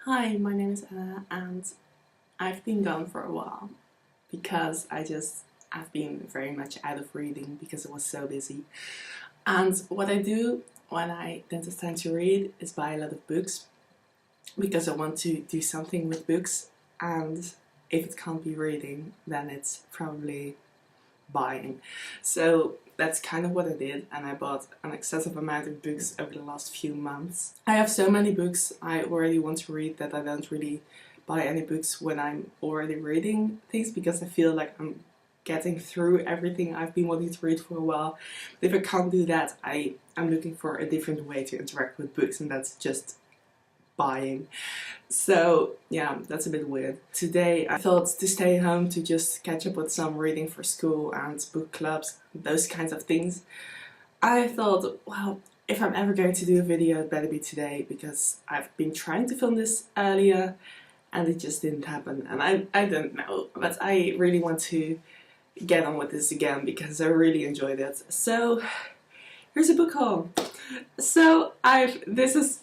Hi, my name is Anna and I've been gone for a while because I've been very much out of reading because I was so busy. And what I do when I don't have time to read is buy a lot of books because I want to do something with books, and if it can't be reading then it's probably buying. So that's kind of what I did, and I bought an excessive amount of books over the last few months. I have so many books I already want to read that I don't really buy any books when I'm already reading things because I feel like I'm getting through everything I've been wanting to read for a while. But if I can't do that, I'm looking for a different way to interact with books, and that's just buying. So yeah, that's a bit weird. Today I thought to stay home to just catch up with some reading for school and book clubs, those kinds of things. I thought, well, if I'm ever going to do a video, it better be today, because I've been trying to film this earlier and it just didn't happen. And I don't know, but I really want to get on with this again because I really enjoyed it. So here's a book haul. So this is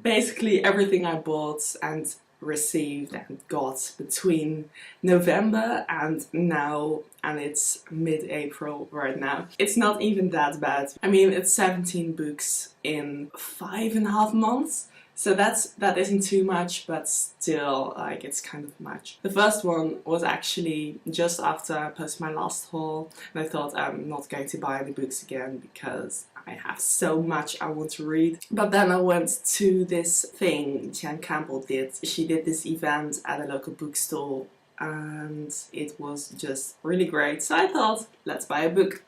basically everything I bought and received and got between November and now, and it's mid-April right now. It's not even that bad. I mean, it's 17 books in 5.5 months. So that isn't too much, but still, like, it's kind of much. The first one was actually just after I posted my last haul, and I thought I'm not going to buy any books again because I have so much I want to read. But then I went to this thing Campbell did. She did this event at a local bookstore and it was just really great. So I thought, let's buy a book.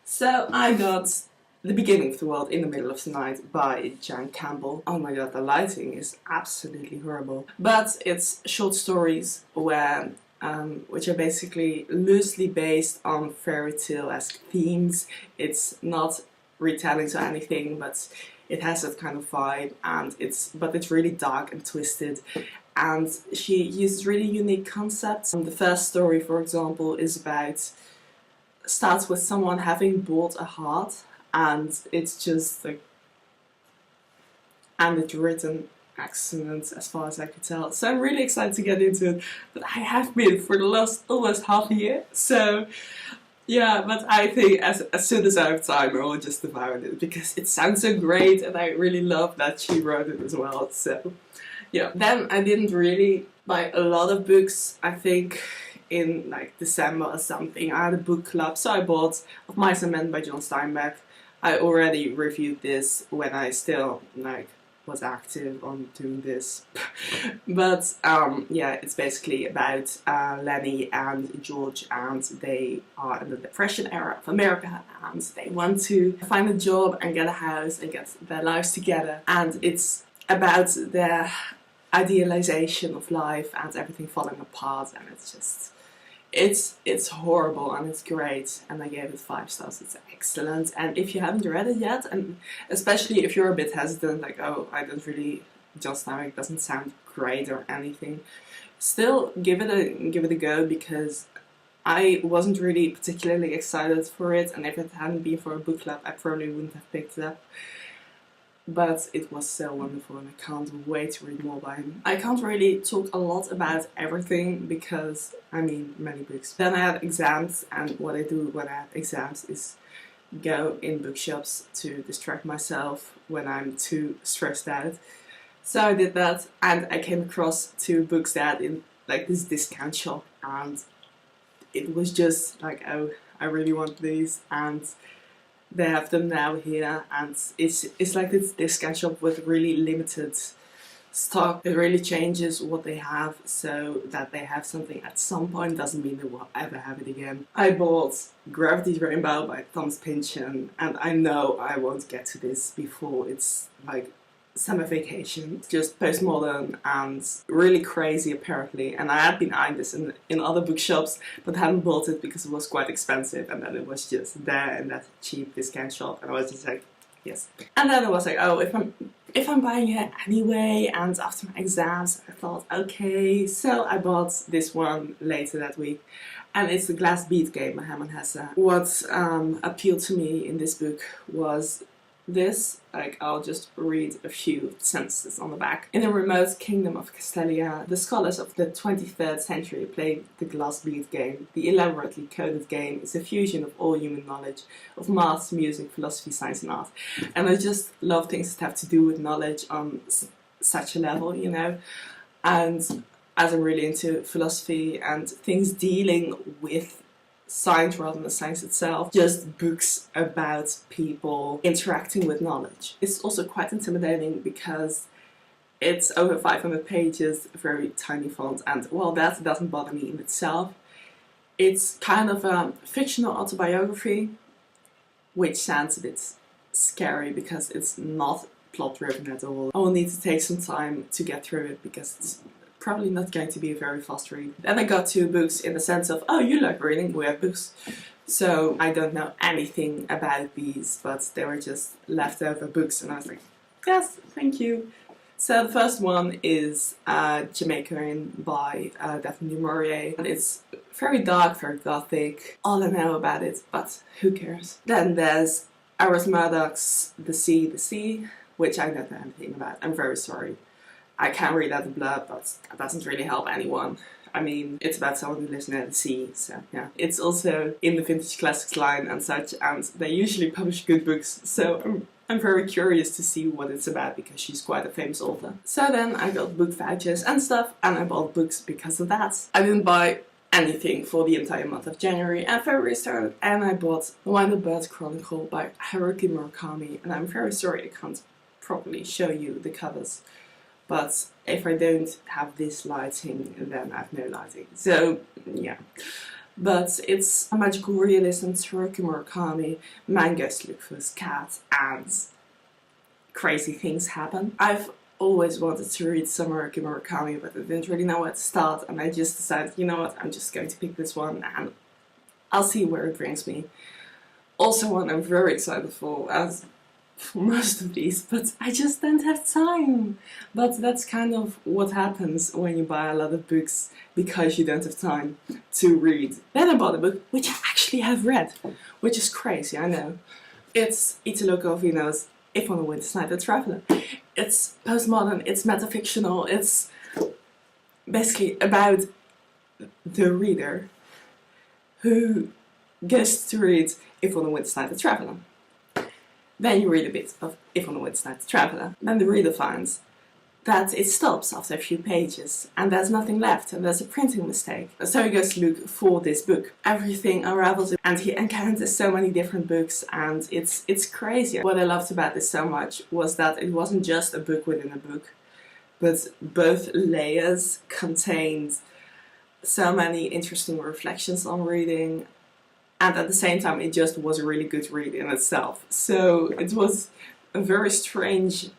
So I got The Beginning of the World in the Middle of the Night by Campbell. Oh my god, the lighting is absolutely horrible. But it's short stories where which are basically loosely based on fairy tale-esque themes. It's not retellings or anything, but it has that kind of vibe, and it's really dark and twisted. And she uses really unique concepts. The first story, for example, starts with someone having bought a heart, and it's just like, and it's written excellent as far as I could tell. So I'm really excited to get into it, but I have been for the last almost half a year. So yeah, but I think as soon as I have time I will just devour it because it sounds so great and I really love that she wrote it as well. So yeah, then I didn't really buy a lot of books. I think in like December or something I had a book club, so I bought Of Mice and Men by John Steinbeck. I already reviewed this when I still was active on doing this. But yeah, it's basically about Lenny and George, and they are in the Depression era of America and they want to find a job and get a house and get their lives together, and it's about their idealization of life and everything falling apart, and it's just it's horrible and it's great, and I gave it 5 stars. It's excellent, and if you haven't read it yet, and especially if you're a bit hesitant, like, oh, I don't really, Just Now it doesn't sound great or anything, still give it a go, because I wasn't really particularly excited for it, and if it hadn't been for a book club I probably wouldn't have picked it up. But it was so wonderful and I can't wait to read more by him. I can't really talk a lot about everything because, I mean, many books. Then I had exams, and what I do when I have exams is go in bookshops to distract myself when I'm too stressed out. So I did that, and I came across 2 books that in like this discount shop, and it was just like, oh, I really want these, and they have them now here, and it's like this discount shop with really limited stock. It really changes what they have, so that they have something at some point doesn't mean they will ever have it again. I bought Gravity's Rainbow by Pynchon, and I know I won't get to this before it's like summer vacation. It's just postmodern and really crazy apparently, and I had been eyeing this in other bookshops but hadn't bought it because it was quite expensive, and then it was just there in that cheap discount shop, and I was just like, yes. And then I was like, oh, if I'm buying it anyway, and after my exams I thought, okay, so I bought this one later that week, and it's the Glass Bead game by Herman Hesse. What appealed to me in this book was this, like, I'll just read a few sentences on the back. In a remote kingdom of Castelia, the scholars of the 23rd century played the glass bead game. The elaborately coded game is a fusion of all human knowledge, of maths, music, philosophy, science and art. And I just love things that have to do with knowledge on such a level, you know. And as I'm really into philosophy and things dealing with science rather than science itself, just books about people interacting with knowledge. It's also quite intimidating because it's over 500 pages, very tiny font, and well, that doesn't bother me in itself. It's kind of a fictional autobiography, which sounds a bit scary because it's not plot driven at all. I will need to take some time to get through it because it's probably not going to be a very fast read. Then I got 2 books in the sense of, oh, you like reading, we have books. So I don't know anything about these, but they were just leftover books and I was like, yes, thank you. So the first one is Jamaican by Daphne du Maurier. And it's very dark, very gothic. All I know about it, but who cares? Then there's Iris Murdoch's The Sea, which I don't know anything about. I'm very sorry. I can't read out the blurb, but that doesn't really help anyone. I mean, it's about someone who lives near the sea, so yeah. It's also in the vintage classics line and such, and they usually publish good books, so I'm very curious to see what it's about because she's quite a famous author. So then I got book vouchers and stuff, and I bought books because of that. I didn't buy anything for the entire month of January, and February started, and I bought The Wendell Chronicle by Haruki Murakami, and I'm very sorry I can't properly show you the covers. But if I don't have this lighting, then I have no lighting. So, yeah. But it's a magical realism, Haruki Murakami, man goes to look for his cat, and crazy things happen. I've always wanted to read some Haruki Murakami, but I didn't really know where to start, and I just decided, you know what, I'm just going to pick this one, and I'll see where it brings me. Also one I'm very excited for, as for most of these, but I just don't have time. But that's kind of what happens when you buy a lot of books because you don't have time to read. Then I bought a book which I actually have read, which is crazy, I know. It's Italo Calvino's If on a Winter's Night a Traveller. It's postmodern, it's metafictional, it's basically about the reader who goes to read If on a Winter's Night a Traveller. Then you read a bit of If on a Winter's Night a Traveller. Then the reader finds that it stops after a few pages and there's nothing left and there's a printing mistake. So he goes to look for this book. Everything unravels and he encounters so many different books and it's crazy. What I loved about this so much was that it wasn't just a book within a book, but both layers contained so many interesting reflections on reading. And at the same time, it just was a really good read in itself. So it was a very strange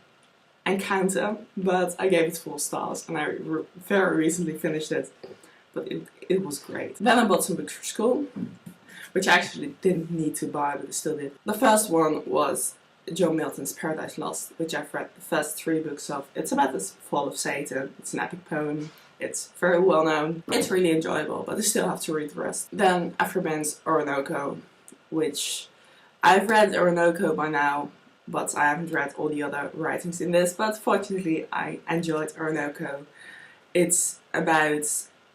encounter, but I gave it 4 stars and I very recently finished it. But it was great. Then I bought some books for school, which I actually didn't need to buy, but I still did. The first one was John Milton's Paradise Lost, which I've read the first 3 books of. It's about the fall of Satan. It's an epic poem. It's very well known. It's really enjoyable, but I still have to read the rest. Then Aphra's Oroonoko, which I've read Oroonoko by now, but I haven't read all the other writings in this. But fortunately, I enjoyed Oroonoko. It's about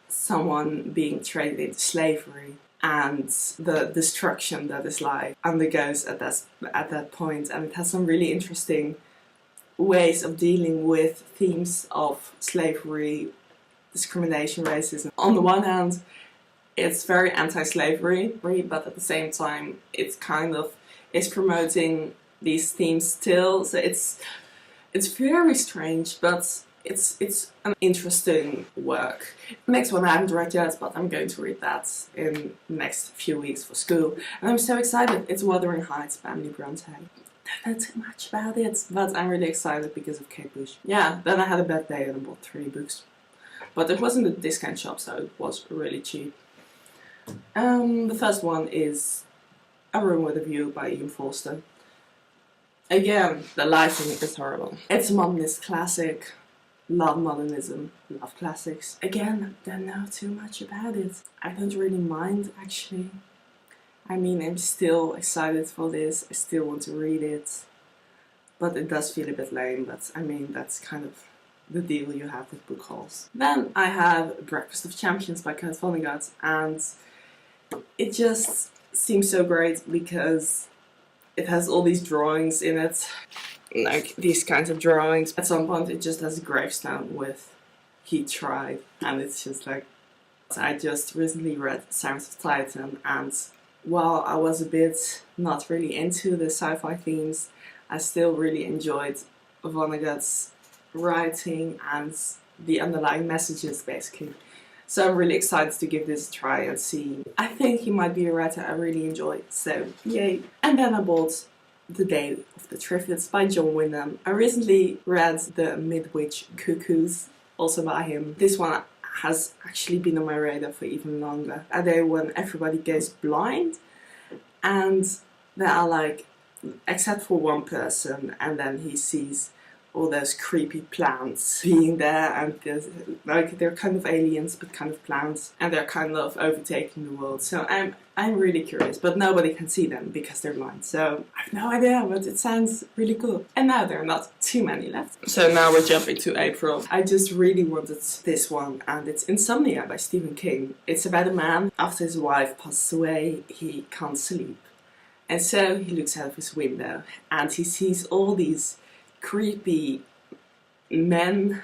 someone being traded into slavery and the destruction that his life undergoes at that point, and it has some really interesting ways of dealing with themes of slavery, discrimination, racism. On the one hand, it's very anti-slavery, but at the same time, it's kind of is promoting these themes still. So it's very strange, but it's an interesting work. The next one I haven't read yet, but I'm going to read that in the next few weeks for school, and I'm so excited. It's Wuthering Heights by Brontë. Don't know too much about it, but I'm really excited because of Kate Bush. Yeah, then I had a bad day and I bought 3 books. But it wasn't a discount shop, so it was really cheap. The first one is A Room with a View by Ian Forster. Again, the lighting is horrible. It's a modernist classic. Love modernism, love classics. Again, don't know too much about it. I don't really mind, actually. I mean, I'm still excited for this. I still want to read it. but it does feel a bit lame, but I mean, that's kind of the deal you have with book hauls. Then I have Breakfast of Champions by Vonnegut, and it just seems so great because it has all these drawings in it, like these kinds of drawings. At some point it just has a gravestone with "He tried," and it's just like, I just recently read Sounds of Titan, and while I was a bit not really into the sci-fi themes, I still really enjoyed Vonnegut's writing and the underlying messages, basically. So I'm really excited to give this a try and see. I think he might be a writer I really enjoy, so yay. And then I bought The Day of the Triffids by John Wyndham. I recently read The Midwich Cuckoos, also by him. This one has actually been on my radar for even longer. A day when everybody goes blind, and there are like, except for one person, and then he sees all those creepy plants being there, and like they're kind of aliens but kind of plants, and they're kind of overtaking the world. So I'm really curious, but nobody can see them because they're blind. So I have no idea, but it sounds really cool. And now there are not too many left. So now we're jumping to April. I just really wanted this one, and it's Insomnia by Stephen King. It's about a man, after his wife passes away, he can't sleep. And so he looks out of his window and he sees all these creepy men,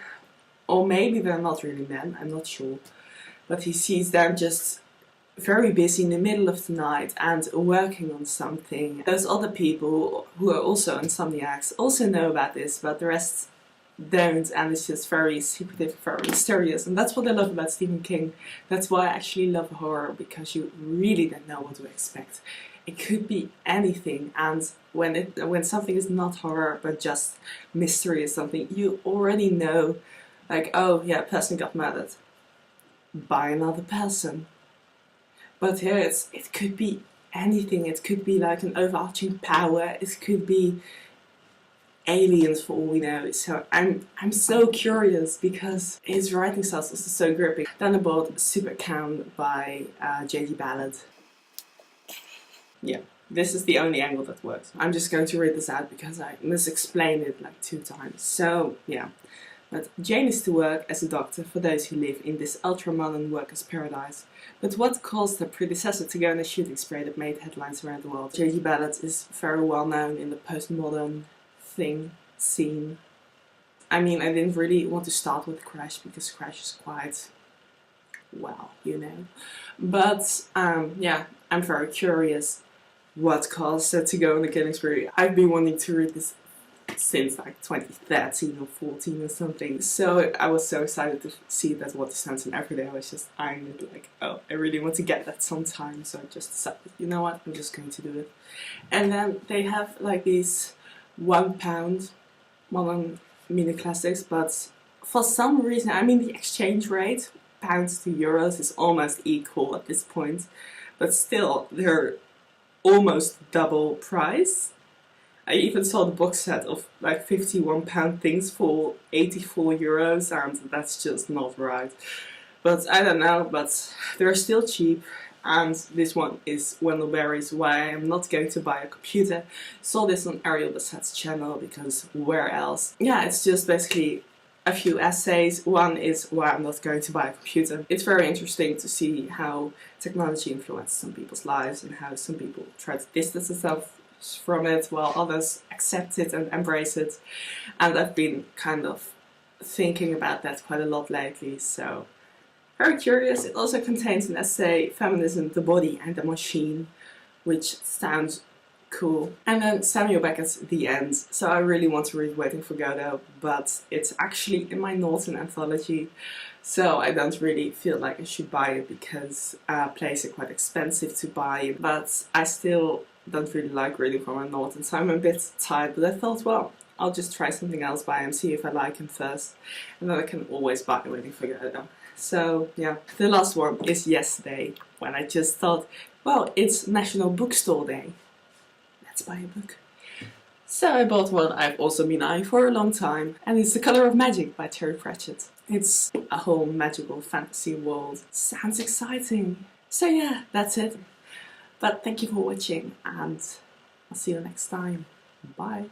or maybe they're not really men, I'm not sure, but he sees them just very busy in the middle of the night and working on something. Those other people who are also insomniacs also know about this, but the rest don't, and it's just very secretive, very mysterious. And that's what I love about Stephen King. That's why I actually love horror, because you really don't know what to expect. It could be anything, and when something is not horror but just mystery or something, you already know, like, oh yeah, a person got murdered by another person. But here it could be anything. It could be like an overarching power. It could be aliens for all we know. So I'm so curious because his writing style is also so gripping. Then I bought Super Count by J.D. Ballard. Yeah, this is the only angle that works. I'm just going to read this out because I misexplained it like 2 times. So, yeah. But Jane is to work as a doctor for those who live in this ultra-modern workers' paradise. But what caused her predecessor to go on a shooting spree that made headlines around the world? J.D. Ballard is very well known in the postmodern scene. I mean, I didn't really want to start with Crash because Crash is quite, well, you know. But, yeah, I'm very curious what caused her to go on a killing spree. I've been wanting to read this since like 2013 or 14 or something. So I was so excited to see that what stands in every day. I was just eyeing it like, oh, I really want to get that sometime. So I just decided, you know what, I'm just going to do it. And then they have like these £1 modern mini classics, but for some reason, I mean, the exchange rate, pounds to euros, is almost equal at this point. But still, they're almost double price. I even saw the box set of like £51 things for 84 euros, and that's just not right. But I don't know, but they're still cheap. And this one is Wendell Berry's Why I Am Not Going to Buy a Computer. Saw this on Ariel Bassett's channel, because where else? Yeah, it's just basically a few essays. One is Why I'm Not Going to Buy a Computer. It's very interesting to see how technology influences some people's lives and how some people try to distance themselves from it while others accept it and embrace it. And I've been kind of thinking about that quite a lot lately, so very curious. It also contains an essay, Feminism, the Body and the Machine, which sounds cool. And then Samuel Beckett's The End. So I really want to read Waiting for Godot, but it's actually in my Norton anthology, so I don't really feel like I should buy it because plays are quite expensive to buy, but I still don't really like reading from my Norton, so I'm a bit tired. But I thought, well, I'll just try something else by him, see if I like him first, and then I can always buy Waiting for Godot. So yeah, the last one is yesterday, when I just thought, well, it's National Bookstore Day. Let's buy a book. So I bought one I've also been eyeing for a long time, and it's The Colour of Magic by Terry Pratchett. It's a whole magical fantasy world. Sounds exciting. So yeah, that's it. But thank you for watching, and I'll see you next time. Bye.